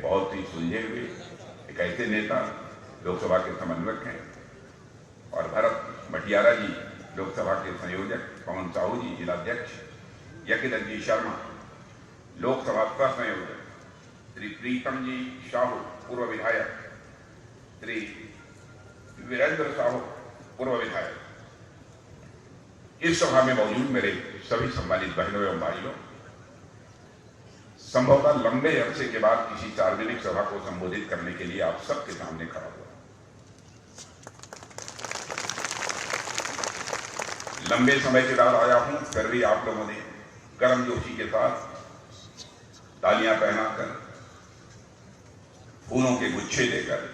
बहुत ही सुलझे हुए एक ऐसे नेता लोकसभा के समन्वयक हैं, और भरत मटियारा जी लोकसभा के संयोजक, पवन साहू जी जिलाध्यक्ष, यज्ञदत्त जी शर्मा लोकसभा सह संयोजक, श्री प्रीतम जी साहू पूर्व विधायक, श्री वीरेंद्र साहू पूर्व विधायक, इस सभा में मौजूद मेरे सभी सम्मानित बहनों एवं भाइयों, संभवतः लंबे अरसे के बाद किसी सार्वजनिक सभा को संबोधित करने के लिए आप सबके सामने खड़ा हुआ। लंबे समय के बाद आया हूं, फिर भी आप लोगों ने गर्मजोशी के साथ तालियां पहनाकर, फूलों के गुच्छे देकर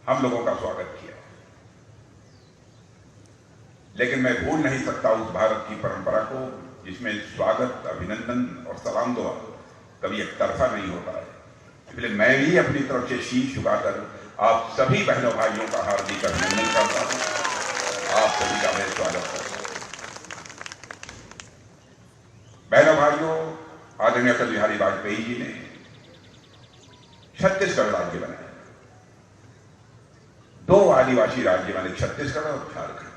हम लोगों का स्वागत किया। लेकिन मैं भूल नहीं सकता उस भारत की परंपरा को जिसमें स्वागत, अभिनंदन और सलाम दुआ कभी एक तरफा नहीं होता है। इसलिए मैं भी अपनी तरफ से शीश झुकाकर आप सभी बहनों भाइयों का हार्दिक अभिनंदन करता हूं। आप सभी का मैं स्वागत करता हूं। बहनों भाइयों, आदरणीय अटल बिहारी वाजपेयी जी ने छत्तीसगढ़ राज्य बनाया। दो आदिवासी राज्य बने, छत्तीसगढ़ और झारखंड।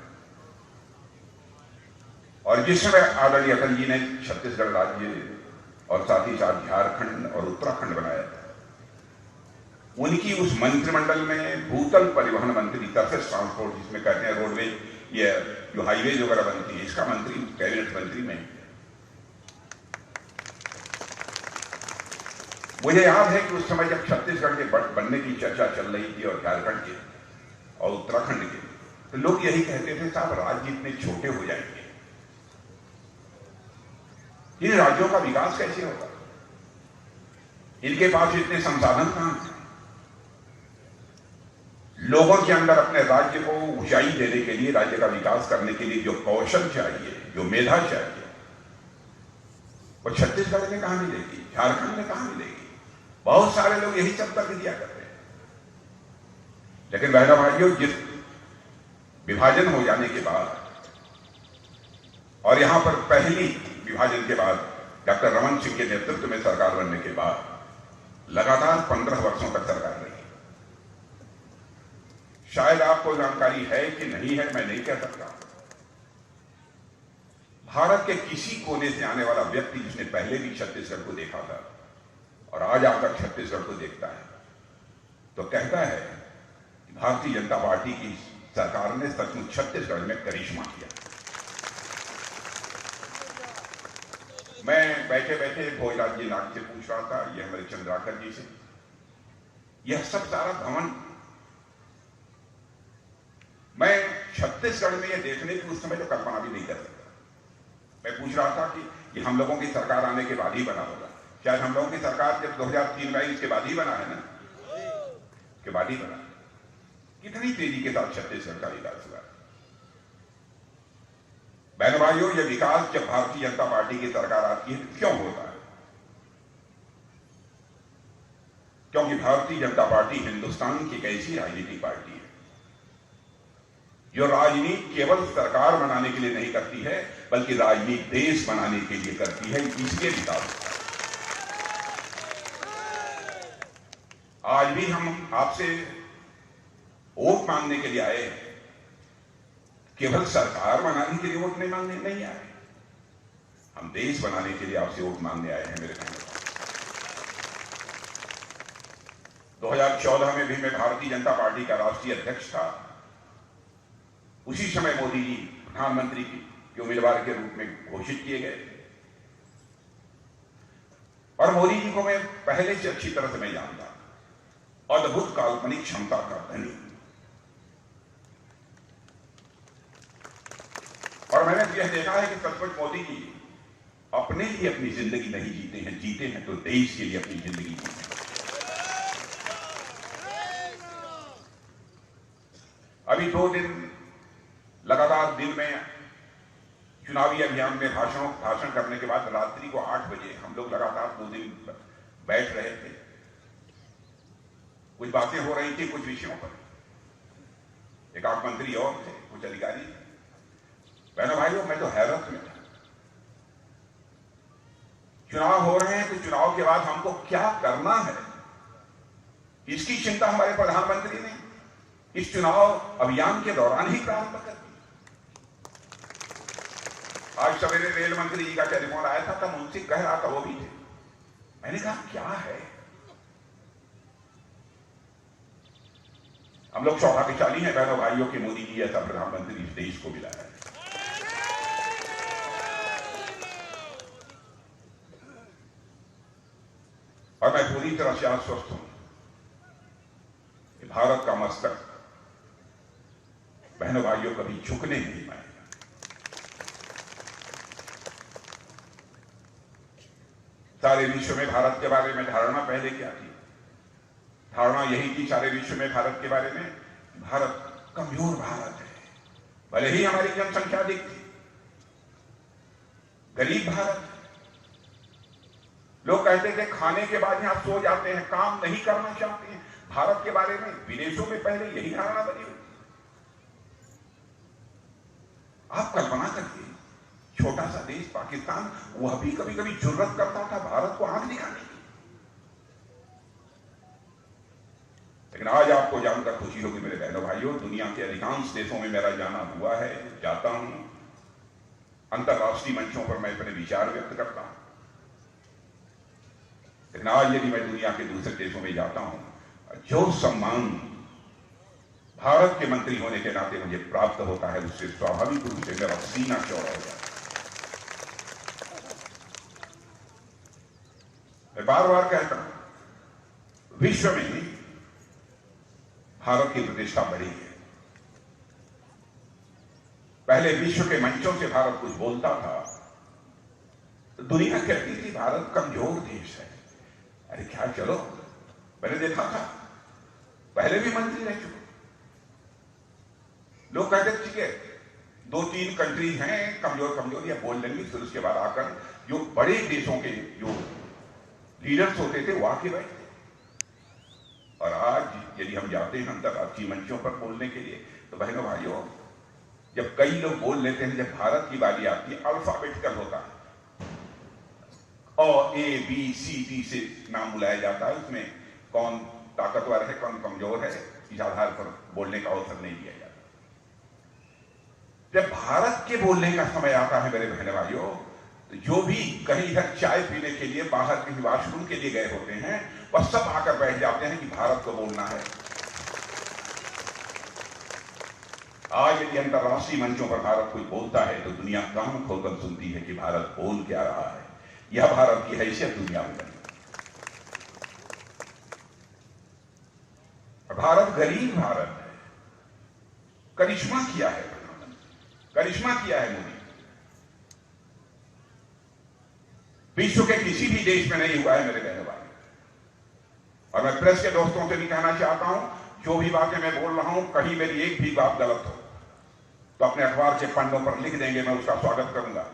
और जिस समय आदरणीय अटल जी ने छत्तीसगढ़ राज्य और साथ ही साथ झारखंड और उत्तराखंड बनाया था, उनकी उस मंत्रिमंडल में भूतल परिवहन मंत्री, सरफेस ट्रांसपोर्ट जिसमें कहते हैं रोडवेज, ये जो हाईवेज वगैरह बनती है, इसका मंत्री कैबिनेट मंत्री में। मुझे याद है कि उस समय जब छत्तीसगढ़ के बनने की चर्चा चल रही थी और झारखंड के और उत्तराखंड के, तो लोग यही कहते थे साहब राज्य इतने छोटे हो जाएंगे, इन राज्यों का विकास कैसे होगा, इनके पास इतने संसाधन कहां हैं। लोगों के अंदर अपने राज्य को ऊंचाई देने के लिए, राज्य का विकास करने के लिए जो कौशल चाहिए, जो मेधा चाहिए, वो छत्तीसगढ़ में कहां मिलेगी, झारखंड में कहां मिलेगी। बहुत सारे लोग यही सब तर्क दिया करते हैं। लेकिन बहनों भाइयों, जिस विभाजन हो जाने के बाद और यहां पर पहली विभाजन के बाद डॉक्टर रमन सिंह के नेतृत्व में सरकार बनने के बाद लगातार 15 वर्षों तक सरकार रही। शायद आपको जानकारी है कि नहीं है, मैं नहीं कह सकता। भारत के किसी कोने से आने वाला व्यक्ति जिसने पहले भी छत्तीसगढ़ को देखा था और आज आकर छत्तीसगढ़ को देखता है, तो कहता है कि भारतीय जनता पार्टी की सरकार ने सचमुच छत्तीसगढ़ में करिश्मा किया। मैं बैठे बैठे भोजराज जी नाग से पूछ रहा था, ये हमारे चंद्राकर जी से, यह सब सारा भवन मैं छत्तीसगढ़ में यह देखने की उस समय तो कल्पना भी नहीं कर सकता। मैं पूछ रहा था कि ये हम लोगों की सरकार आने के बाद ही बना होगा। शायद हम लोगों की सरकार जब 2003 में आई, इसके बाद ही बना है ना, के बाद ही बना। कितनी तेजी के साथ छत्तीसगढ़ का विकास हुआ। बहनों भाइयों, यह विकास जब भारतीय जनता पार्टी की सरकार आती है तो क्यों होता है? क्योंकि भारतीय जनता पार्टी हिंदुस्तान की एक ऐसी राजनीतिक पार्टी है जो राजनीति केवल सरकार बनाने के लिए नहीं करती है, बल्कि राजनीति देश बनाने के लिए करती है, इसके विकास। आज भी हम आपसे वोट मांगने के लिए आए हैं, केवल सरकार बनाने के लिए वोट नहीं मांगने नहीं आए, हम देश बनाने के लिए आपसे वोट मांगने आए हैं। मेरे कहने 2014 में भी मैं भारतीय जनता पार्टी का राष्ट्रीय अध्यक्ष था। उसी समय मोदी जी प्रधानमंत्री के उम्मीदवार के रूप में घोषित किए गए, और मोदी जी को मैं पहले से अच्छी तरह से मैं जानता, अद्भुत काल्पनिक क्षमता का धनी। और मैंने यह देखा है कि सचमुच मोदी जी अपने लिए अपनी जिंदगी नहीं जीते हैं, जीते हैं तो देश के लिए अपनी जिंदगी जीते हैं। अभी 2 दिन लगातार दिन में चुनावी अभियान में भाषण करने के बाद रात्रि को 8 बजे हम लोग लगातार 2 दिन बैठ रहे थे। कुछ बातें हो रही थी कुछ विषयों पर, एक आठ मंत्री और थे, कुछ अधिकारी थे। बहनों भाइयों, मैं तो हैरत में था। चुनाव हो रहे हैं तो चुनाव के बाद हमको क्या करना है, इसकी चिंता हमारे प्रधानमंत्री ने इस चुनाव अभियान के दौरान ही प्रारंभ कर दी। आज सवेरे रेल मंत्री जी का टेलीफोन आया था, तब उनसे कह रहा था, वो भी थे। मैंने कहा क्या है, हम लोग सौभाग्यशाली हैं बहनों भाइयों के मोदी जी ऐसा प्रधानमंत्री इस देश को मिला है। और मैं पूरी तरह से आश्वस्त हूं कि भारत का मस्तक बहनों भाइयों कभी झुकने नहीं पाएगा। सारे विश्व में भारत के बारे में धारणा पहले क्या थी? धारणा यही थी सारे विश्व में भारत के बारे में, भारत कमजोर भारत है, भले ही हमारी जनसंख्या अधिक थी, गरीब भारत। लोग कहते थे खाने के बाद यहां सो जाते हैं, काम नहीं करना चाहते हैं। भारत के बारे में विदेशों में पहले यही धारणा बनी हुई। आप कल्पना करिए, छोटा सा देश पाकिस्तान, वह भी कभी कभी जुर्रत करता था भारत को आंख दिखाने की। लेकिन आज आपको जानकर खुशी होगी मेरे बहनों भाइयों, दुनिया के अधिकांश देशों में मेरा जाना हुआ है, जाता हूं, अंतर्राष्ट्रीय मंचों पर मैं अपने विचार व्यक्त करता हूं। लेकिन आज यदि मैं दुनिया के दूसरे देशों में जाता हूं, जो सम्मान भारत के मंत्री होने के नाते मुझे प्राप्त होता है, उससे स्वाभाविक रूप से मेरा सीना चौड़ा हो जाता है। मैं बार बार कहता हूं, विश्व में भारत की प्रतिष्ठा बढ़ी है। पहले विश्व के मंचों से भारत कुछ बोलता था तो दुनिया कहती थी भारत कमजोर देश है। अरे क्या, चलो, मैंने देखा था, पहले भी मंत्री रह चुके, लोग कहते ठीक है 2-3 कंट्री हैं कमजोर, या बोल लेंगे, फिर उसके बाद आकर जो बड़े देशों के जो लीडर्स होते थे वो आके बैठते। और आज यदि हम जाते हैं अंतर्राष्ट्रीय मंचों पर बोलने के लिए, तो बहनों भाइयों, जब कई लोग बोल लेते हैं, जब भारत की बारी आती है, अल्फाबेटिकल होता है, और A B C D से नाम बुलाया जाता है, उसमें कौन ताकतवर है कौन कमजोर है इस आधार पर बोलने का अवसर नहीं दिया जाता। जब भारत के बोलने का समय आता है मेरे बहन भाइयों, तो जो भी कहीं इधर चाय पीने के लिए बाहर कहीं वॉशरूम के लिए गए होते हैं, वह सब आकर बैठ जाते हैं कि भारत को बोलना है। आज यदि अंतर्राष्ट्रीय मंचों पर भारत कोई बोलता है तो दुनिया कान खोलकर सुनती है कि भारत बोल क्या रहा है। यह भारत की हैसियत दुनिया में बनी। भारत गरीब भारत है, करिश्मा किया है प्रधानमंत्री, करिश्मा किया है मोदी, विश्व के किसी भी देश में नहीं हुआ है मेरे बहनों भाई। और मैं प्रेस के दोस्तों से भी कहना चाहता हूं, जो भी बातें मैं बोल रहा हूं, कहीं मेरी एक भी बात गलत हो तो अपने अखबार के पन्नों पर लिख देंगे, मैं उसका स्वागत करूंगा।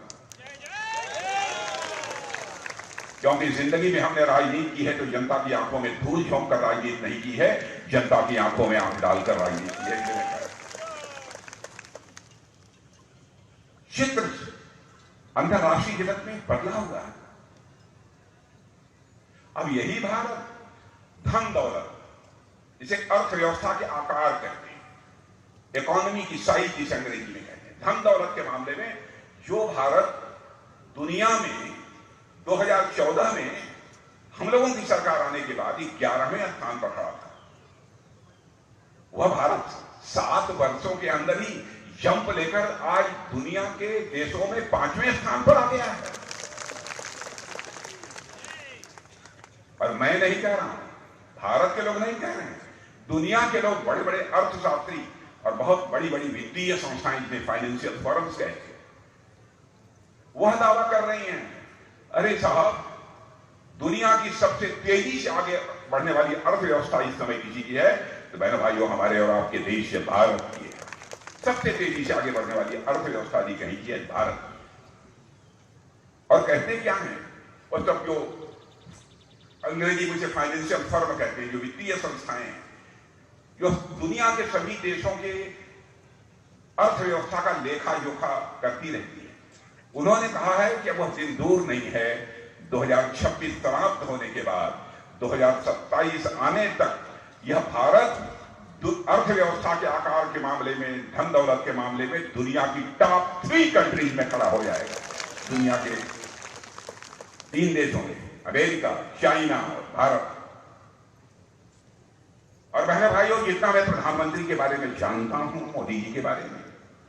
क्योंकि जिंदगी में हमने राजनीति की है तो जनता की आंखों में धूल झोंक कर राजनीति नहीं की है, जनता की आंखों में आंख डालकर राजनीति की है। चित्र अंतर्राष्ट्रीय जगत में बदला हुआ है। अब यही भारत धन दौलत, इसे अर्थव्यवस्था के आकार कहते हैं, इकोनॉमी की साइज जिसे अंग्रेजी में कहते हैं, धन दौलत के मामले में जो भारत दुनिया में 2014 में हम लोगों की सरकार आने के बाद 11वें स्थान पर खड़ा था, वह भारत 7 वर्षों के अंदर ही जंप लेकर आज दुनिया के देशों में 5वें स्थान पर आ गया है। और मैं नहीं कह रहा हूं, भारत के लोग नहीं कह रहे हैं, दुनिया के लोग, बड़े बड़े अर्थशास्त्री और बहुत बड़ी बड़ी वित्तीय संस्थाएं जिन्हें फाइनेंशियल फर्म्स कहते हैं, वह दावा कर रही हैं, अरे साहब, दुनिया की सबसे तेजी से आगे बढ़ने वाली अर्थव्यवस्था इस समय किसी की है तो बहनों भाइयों हमारे और आपके देश से भारत की है। सबसे तेजी से आगे बढ़ने वाली अर्थव्यवस्था यदि कहीं की है भारत। और कहते क्या है, और सब जो अंग्रेजी में से फाइनेंशियल फर्म कहते हैं, जो वित्तीय संस्थाएं हैं, जो दुनिया के सभी देशों के अर्थव्यवस्था का लेखा जोखा करती रहती है, उन्होंने कहा है कि वह दिन दूर नहीं है 2026 समाप्त होने के बाद 2027 आने तक यह भारत अर्थव्यवस्था के आकार के मामले में, धन दौलत के मामले में दुनिया की टॉप 3 कंट्रीज में खड़ा हो जाएगा। दुनिया के 3 देशों में, अमेरिका, चाइना और भारत। और बहनों भाइयों, जितना मैं प्रधानमंत्री के बारे में जानता हूं, मोदी जी के बारे में,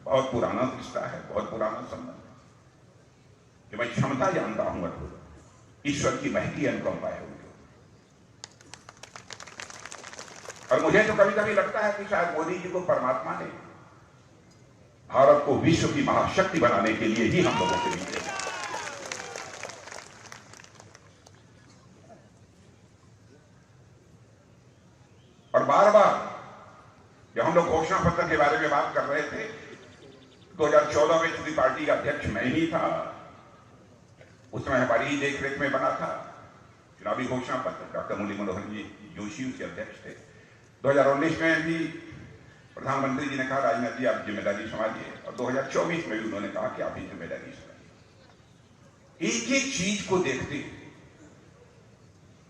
बहुत पुराना रिश्ता है, बहुत पुराना संबंध है कि मैं क्षमता जानता हूं, ईश्वर की महती अनुकंपा है उनकी। और मुझे तो कभी कभी लगता है कि शायद मोदी जी को परमात्मा ने भारत को विश्व की महाशक्ति बनाने के लिए ही हम लोगों के बीच भेजा। और बार बार जब हम लोग घोषणा पत्र के बारे में बात कर रहे थे, 2014 में चुनी पार्टी का अध्यक्ष मैं ही था, उस समय हमारी ही देखरेख में बना था चुनावी घोषणा पत्र। डॉक्टर मुरली मनोहर जी जोशी उसके अध्यक्ष थे। 2019 में भी प्रधानमंत्री जी ने कहा, राजनाथ जी आप जिम्मेदारी संभालिए, और 2024 में भी उन्होंने कहा कि आप ही जिम्मेदारी संभालिए। एक एक चीज को देखते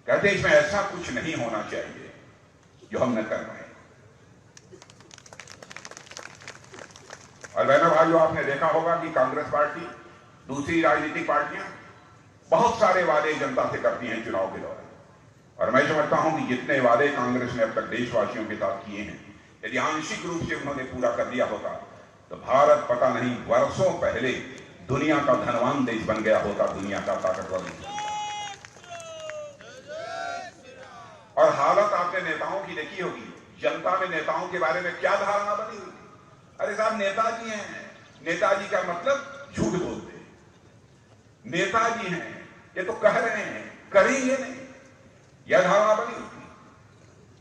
कहते इसमें ऐसा कुछ नहीं होना चाहिए जो हम न कर पाए। और बहनों भाइयों, आपने देखा होगा कि कांग्रेस पार्टी, दूसरी राजनीतिक पार्टियां बहुत सारे वादे जनता से करती हैं चुनाव के दौरान। और मैं समझता हूं कि जितने वादे कांग्रेस ने अब तक देशवासियों के साथ किए हैं, यदि आंशिक रूप से उन्होंने पूरा कर दिया होता तो भारत पता नहीं वर्षों पहले दुनिया का धनवान देश बन गया होता, दुनिया का ताकतवर देश। और हालत आपने नेताओं की देखी होगी, जनता में नेताओं के बारे में क्या धारणा बनी हुई। अरे साहब, नेताजी हैं, नेताजी का मतलब झूठ बोलते, नेताजी हैं ये तो कह रहे हैं, करेंगे नहीं, यह धारणा बनी होती।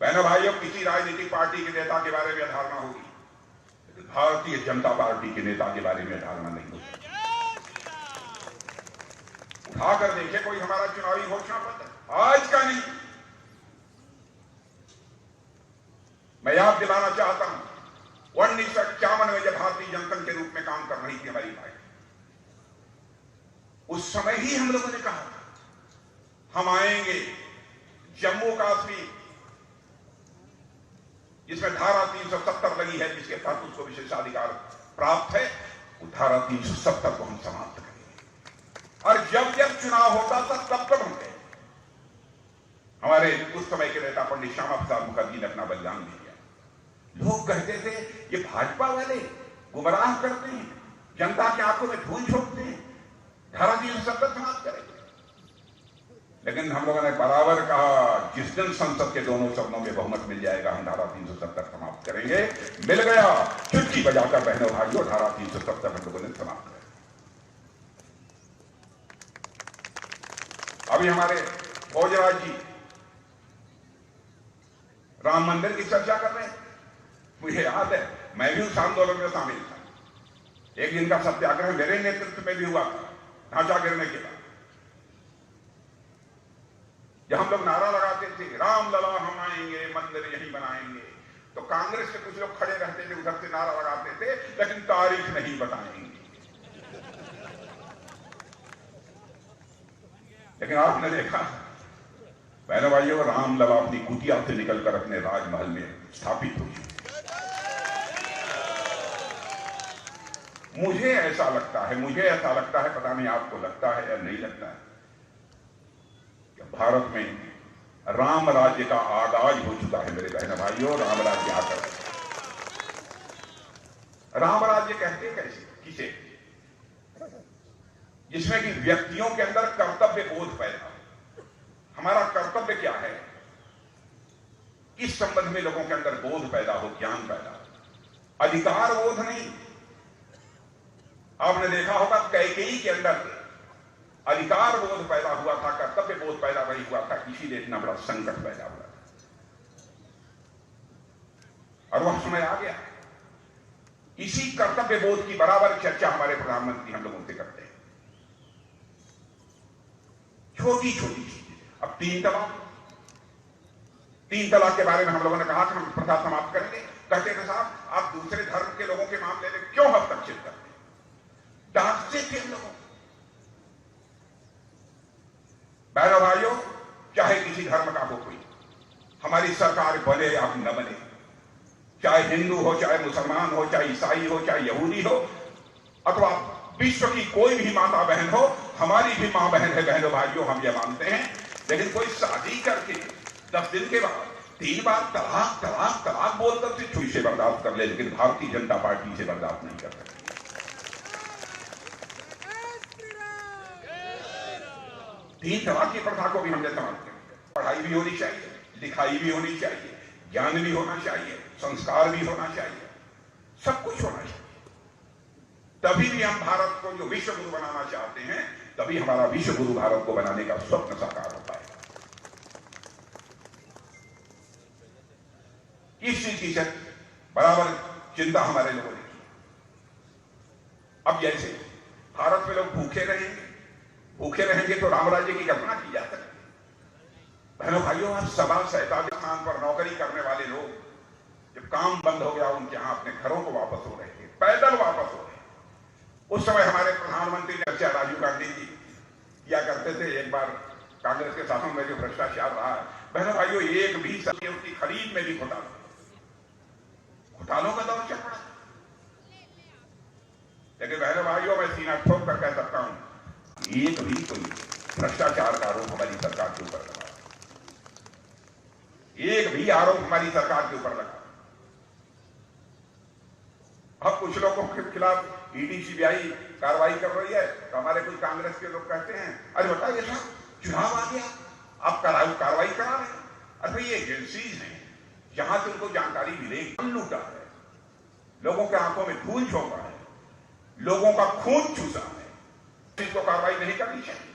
बहनों भाइयों, किसी राजनीतिक पार्टी के नेता के बारे में धारणा होगी, लेकिन भारतीय जनता पार्टी के नेता के बारे में धारणा नहीं होती। उठाकर देखे कोई हमारा चुनावी घोषणा पत्र, आज का नहीं। मैं याद दिलाना चाहता हूं, 1951 में जब भारतीय जनसंघ के रूप में काम कर रही थी हमारी पार्टी, उस समय ही हम लोगों ने कहा हम आएंगे जम्मू कश्मीर, जिसमें धारा 370 लगी है, जिसके तहत उसको विशेषाधिकार प्राप्त है, वो धारा 370 को हम समाप्त करेंगे। और जब जब चुनाव होता था तब तब हम गए। हमारे उस समय के नेता पंडित श्यामा प्रसाद मुखर्जी ने अपना बलिदान दिया। लोग कहते थे ये भाजपा वाले गुमराह करते हैं, जनता की आंखों में धूल झोंकते हैं, धारा 370 समाप्त करेंगे। लेकिन हम लोगों ने बराबर कहा, जिस दिन संसद के दोनों सदनों में बहुमत मिल जाएगा हम धारा 370 समाप्त करेंगे। मिल गया, चुटकी बजाकर बहनों भाइयों धारा 370 हम लोगों ने समाप्त कर। अभी हमारे भोजराज जी राम मंदिर की चर्चा कर रहे हैं। मुझे याद है, मैं भी उस आंदोलन में शामिल था। एक दिन का सत्याग्रह मेरे नेतृत्व में भी हुआ था, ढांचा गिरने के बाद। जब हम लोग नारा लगाते थे राम लला हम आएंगे, मंदिर यहीं बनाएंगे, तो कांग्रेस के कुछ लोग खड़े रहते थे, उधर से नारा लगाते थे, लेकिन तारीख नहीं बताएंगे। लेकिन आपने देखा बहनों भाइयों, राम लला अपनी कुटिया से निकलकर अपने राजमहल में स्थापित हुई। मुझे ऐसा लगता है, पता नहीं आपको लगता है या नहीं लगता है, कि भारत में राम राज्य का आगाज हो चुका है। मेरे बहनों भाइयों, राम राज्य आकर, राम राज्य कहते कैसे, किसे, जिसमें कि व्यक्तियों के अंदर कर्तव्य बोध पैदा। हमारा कर्तव्य क्या है, इस संबंध में लोगों के अंदर बोध पैदा हो, ज्ञान पैदा हो, अधिकार बोध नहीं। आपने देखा होगा कैकेयी के अंदर अधिकार बोध पैदा हुआ था, कर्तव्य बोध पैदा नहीं हुआ था, इसीलिए इतना बड़ा संकट पैदा हुआ था। और वह समय आ गया। इसी कर्तव्य बोध की बराबर चर्चा हमारे प्रधानमंत्री हम लोगों से करते हैं। छोटी छोटी चीजें, अब 3 तलाक के बारे में हम लोगों ने कहा कि हम प्रथा समाप्त करेंगे। कहते थे साहब आप दूसरे धर्म के लोगों के मामले में क्यों हस्तक्षेप करते हैं, डांटते थे हम लोगों। बहनों भाइयों, चाहे किसी धर्म का हो कोई, हमारी सरकार बने या न बने, चाहे हिंदू हो, चाहे मुसलमान हो, चाहे ईसाई हो, चाहे यहूदी हो, अथवा विश्व की कोई भी माता बहन हो, हमारी भी मां बहन है। बहनों भाइयों, हम ये मानते हैं। लेकिन कोई शादी करके 10 दिन के बाद 3 बार तलाक तलाक तलाक बोलकर से छुई से बर्दाश्त कर ले, लेकिन भारतीय जनता पार्टी से बर्दाश्त नहीं कर सकती। 3 तलाक की प्रथा को भी हम जैसा मानते हैं। पढ़ाई भी होनी चाहिए, लिखाई भी होनी चाहिए, ज्ञान भी होना चाहिए, संस्कार भी होना चाहिए, सब कुछ होना चाहिए। तभी भी हम भारत को जो विश्व गुरु बनाना चाहते हैं, तभी हमारा विश्व गुरु भारत को बनाने का स्वप्न साकार होता है। इस चीज की बराबर चिंता हमारे लोगों ने की। अब जैसे भारत में लोग भूखे रहेंगे तो राम राज्य की कल्पना की जा सकती। बहनों भाइयों, आज 70-77 स्थान पर नौकरी करने वाले लोग जब काम बंद हो गया, उनके यहां अपने घरों को वापस हो रहे थे, पैदल वापस हो रहे। उस समय हमारे प्रधानमंत्री ने चर्चा राजीव गांधी जी किया करते थे। एक बार कांग्रेस के शासन में जो भ्रष्टाचार रहा, बहनों भाइयों, एक भी सब्जी उसकी खरीद में भी घोटालों का दौर चल पड़ा। लेकिन बहनों भाइयों, मैं सीना ठोक कर कह सकता हूं, एक भी कोई भ्रष्टाचार का आरोप हमारी सरकार के ऊपर लगा, एक भी आरोप हमारी सरकार के ऊपर लगा। अब कुछ लोगों के खिलाफ ईडी सीबीआई कार्रवाई कर रही है, तो हमारे कुछ कांग्रेस के लोग कहते हैं, अरे बताइए साहब, चुनाव आ गया, आप कार्रवाई करा रहे हैं। अरे ये एजेंसीज हैं, जहां से उनको जानकारी मिलेगी। लूटा है, लोगों के आंखों में धूल झोंका है, लोगों का खून चूसा है, इसको कार्रवाई नहीं करनी चाहिए।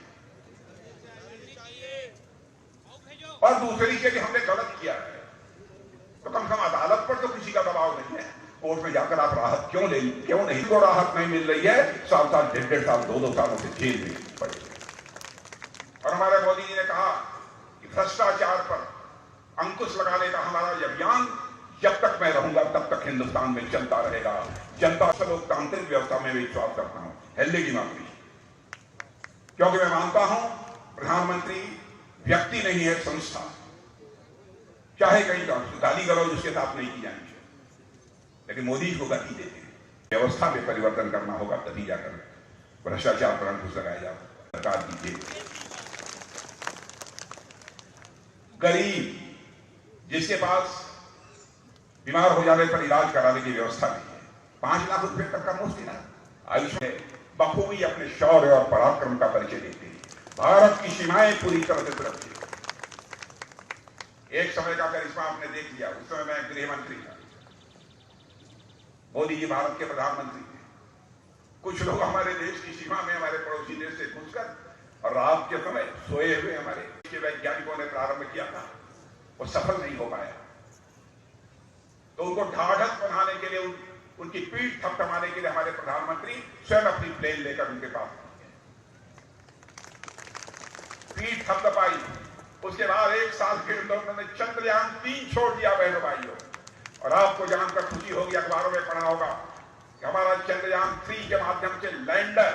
और दूसरी के लिए हमने गलत किया है, तो कम से कम अदालत पर तो किसी का दबाव नहीं है। कोर्ट में जाकर आप राहत क्यों नहीं को राहत नहीं मिल रही है, 7 साल 1.5 साल 2 सालों से जेल में पड़े। और हमारे मोदी जी ने कहा कि भ्रष्टाचार पर अंकुश लगाने का हमारा अभियान जब तक मैं रहूंगा तब तक हिंदुस्तान में चलता रहेगा। जनता से लोकतांत्रिक व्यवस्था में विश्वास करता हूं, हेल्ले की मांग, क्योंकि मैं मानता हूं प्रधानमंत्री व्यक्ति नहीं है, संस्था। चाहे कहीं गाली गलौज उसके साथ नहीं की जानी चाहिए, लेकिन मोदी जी को गति देते हैं। व्यवस्था में परिवर्तन करना होगा, तभी जाकर भ्रष्टाचार पर अंकुश लगाया जा सकता। सरकार कीजिए, गरीब जिसके पास बीमार हो जाने पर इलाज कराने की व्यवस्था नहीं है, 5 लाख रुपए तक का मुफ्त इलाज, आयुष्मान बखूबी अपने शौर्य और पराक्रम का परिचय देते हैं। भारत की सीमाएं पूरी तरह से सुरक्षित। एक समय का करिश्मा आपने देख लिया, उस समय मैं गृह मंत्री था, मोदी जी भारत के प्रधानमंत्री थे। कुछ लोग हमारे देश की सीमा में हमारे पड़ोसी देश से घुसकर और रात के समय सोए हुए हमारे देश के वैज्ञानिकों ने प्रारंभ किया था, वो सफल नहीं हो पाया। तो उनको ढाढ़स बनाने के लिए, उनकी पीठ थपथपाने के लिए हमारे प्रधानमंत्री स्वयं अपनी प्लेन लेकर उनके पास पीठ थपथपाई। उसके बाद 1 साल के अंदर उन्होंने चंद्रयान 3 छोड़ दिया। बहनों भाइयों, और आपको जानकर खुशी होगी, अखबारों में पढ़ा होगा कि हमारा चंद्रयान 3 के माध्यम से लैंडर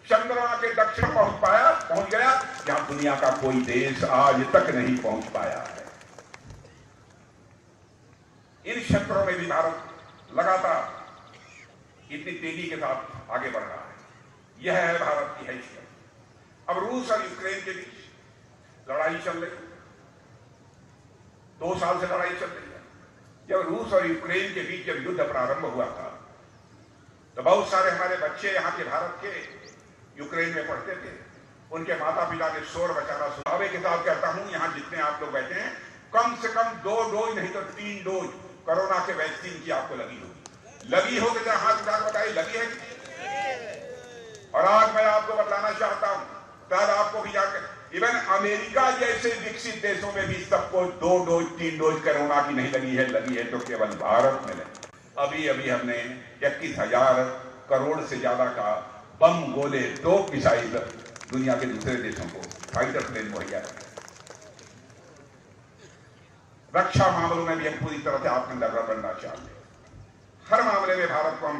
चंद्रमा के दक्षिण पहुंच गया, जहां दुनिया का कोई देश आज तक नहीं पहुंच पाया है। इन क्षेत्रों में भी भारत लगातार इतनी तेजी के साथ आगे बढ़ रहा है। यह है भारत की हैसियत। अब रूस और यूक्रेन के बीच लड़ाई चल रही, 2 साल से लड़ाई चल रही है। जब रूस और यूक्रेन के बीच जब युद्ध प्रारंभ हुआ था, तो बहुत सारे हमारे बच्चे यहाँ के भारत के यूक्रेन में पढ़ते थे। उनके माता पिता ने शोर बचाना सुनावे के साथ कहता हूं, यहाँ जितने आप लोग बैठे हैं, कम से कम 2 डोज नहीं तो 3 डोज कोरोना के वैक्सीन की आपको लगी होगी। जरा हाथ उठाकर बताइए, लगी है? और आज मैं आपको बताना चाहता हूं, शायद आपको भी जाकर इवन अमेरिका जैसे विकसित देशों में भी सबको 2 डोज 3 डोज कोरोना की नहीं लगी है तो केवल भारत में लगी। अभी हमने 21,000 करोड़ से ज्यादा का बम, गोले, तोप, मिसाइल दुनिया के दूसरे देशों को फाइटर प्लेन मुहैया किया। रक्षा मामलों में भी हम पूरी तरह से आत्मनिर्भर बनना चाहते हैं। हर मामले में भारत को हम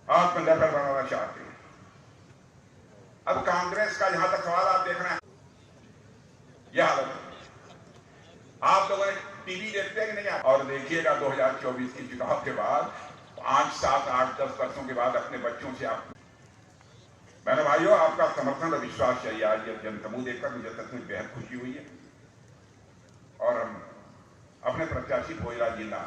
आत्मनिर्भर बनाना चाहते हैं। अब कांग्रेस का जहां तक सवाल आप देख रहे हैं, यह हालत है। आप लोगों ने टीवी देखते हैं कि नहीं? और देखिएगा 2024 के चुनाव के बाद 5, 7, 8, 10 वर्षों के बाद अपने बच्चों से आप, मैंने भाइयों आपका समर्थन और विश्वास चाहिए। आज ये जनसमूह देखकर मुझे सचमुच बेहद खुशी हुई है और हम अपने प्रत्याशी भोजराज जिला